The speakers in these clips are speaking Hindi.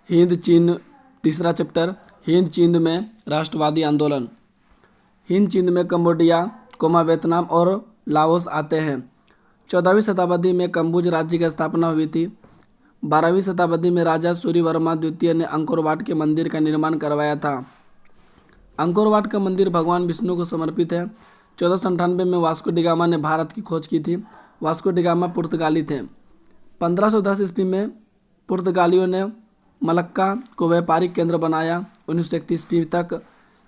हिंद चीन, तीसरा चैप्टर हिंद चीन में राष्ट्रवादी आंदोलन। हिंद चीन में कंबोडिया, वियतनाम और लाओस आते हैं। 14वीं शताब्दी में कंबुज राज्य की स्थापना हुई थी। 12वीं शताब्दी में राजा सूर्यवर्मा द्वितीय ने अंकोर वाट के मंदिर का निर्माण करवाया था। अंकोर वाट का मंदिर भगवान विष्णु को समर्पित है। 1498 में वास्को डी गामा ने भारत की खोज की थी। वास्को डी गामा पुर्तगाली थे। 1510 ईस्वी में पुर्तगालियों ने मलक्का को व्यापारिक केंद्र बनाया। 1931 ईस्वी तक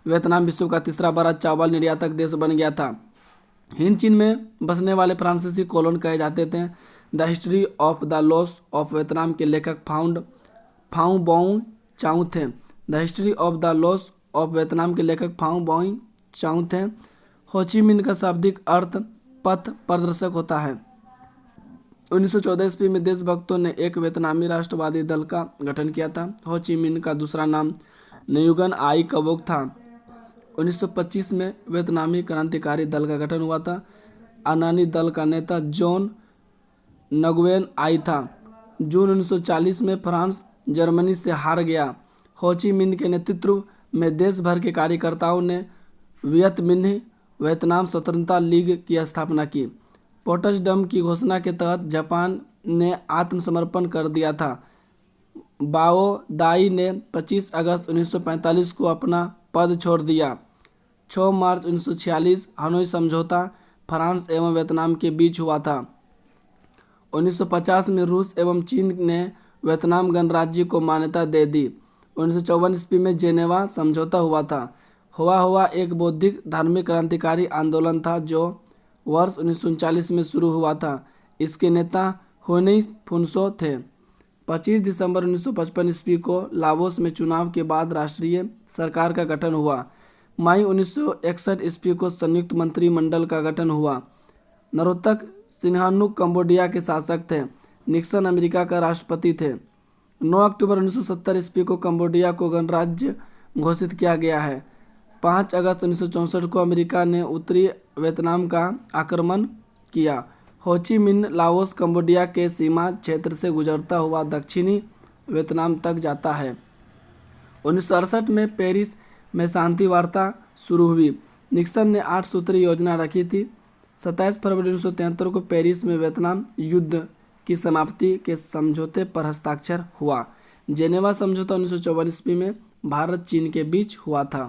वियतनाम विश्व का तीसरा बड़ा चावल निर्यातक देश बन गया था। हिंद चीन में बसने वाले फ्रांसीसी कॉलोन कहे जाते थे। The history of the loss of Vietnam के लेखक फाउ बॉन्ग चाउ थे। The history of the loss of Vietnam के लेखक फाउ बॉन्ग चाउ थे। हो ची मिन्ह का शाब्दिक अर्थ पथ प्रदर्शक होता है। 1914 ईस्वी में देशभक्तों ने एक वियतनामी राष्ट्रवादी दल का गठन किया था। हो ची मिन्ह का दूसरा नाम न्युगन आई कवोक था। 1925 में वियतनामी क्रांतिकारी दल का गठन हुआ था। अनानी दल का नेता जॉन नगुएन आई था। जून 1940 में फ्रांस जर्मनी से हार गया। हो ची मिन्ह के नेतृत्व में देश भर के कार्यकर्ताओं ने वियत मिन्ह वियतनाम स्वतंत्रता लीग की स्थापना की। पोट्सडम की घोषणा के तहत जापान ने आत्मसमर्पण कर दिया था। बाओ दाई ने 25 अगस्त 1945 को अपना पद छोड़ दिया। 6 मार्च 1946 हनोई समझौता फ्रांस एवं वियतनाम के बीच हुआ था। 1950 में रूस एवं चीन ने वियतनाम गणराज्य को मान्यता दे दी। 1954 ईस्वी में जेनेवा समझौता हुआ था। हुआ एक बौद्धिक धार्मिक क्रांतिकारी आंदोलन था जो वर्ष 1939 में शुरू हुआ था। इसके नेता होनेई फुनसो थे। 25 दिसंबर 1955 ईस्वी को लाओस में चुनाव के बाद राष्ट्रीय सरकार का गठन हुआ। मई 1961 ईस्वी को संयुक्त मंत्रिमंडल का गठन हुआ। नरोत्तक सिन्हानुक कंबोडिया के शासक थे। निक्सन अमेरिका का राष्ट्रपति थे। 9 अक्टूबर 1970 ईस्वी को कंबोडिया को गणराज्य घोषित किया गया है। 5 अगस्त 1964 को अमेरिका ने उत्तरी वियतनाम का आक्रमण किया। हो ची मिन्ह लाओस कंबोडिया के सीमा क्षेत्र से गुजरता हुआ दक्षिणी वियतनाम तक जाता है। 1968 में पेरिस में शांति वार्ता शुरू हुई। निक्सन ने 8 सूत्री योजना रखी थी। 27 फरवरी 1973 को पेरिस में वियतनाम युद्ध की समाप्ति के समझौते पर हस्ताक्षर हुआ। जेनेवा समझौता 1954 ईस्वी में भारत चीन के बीच हुआ था।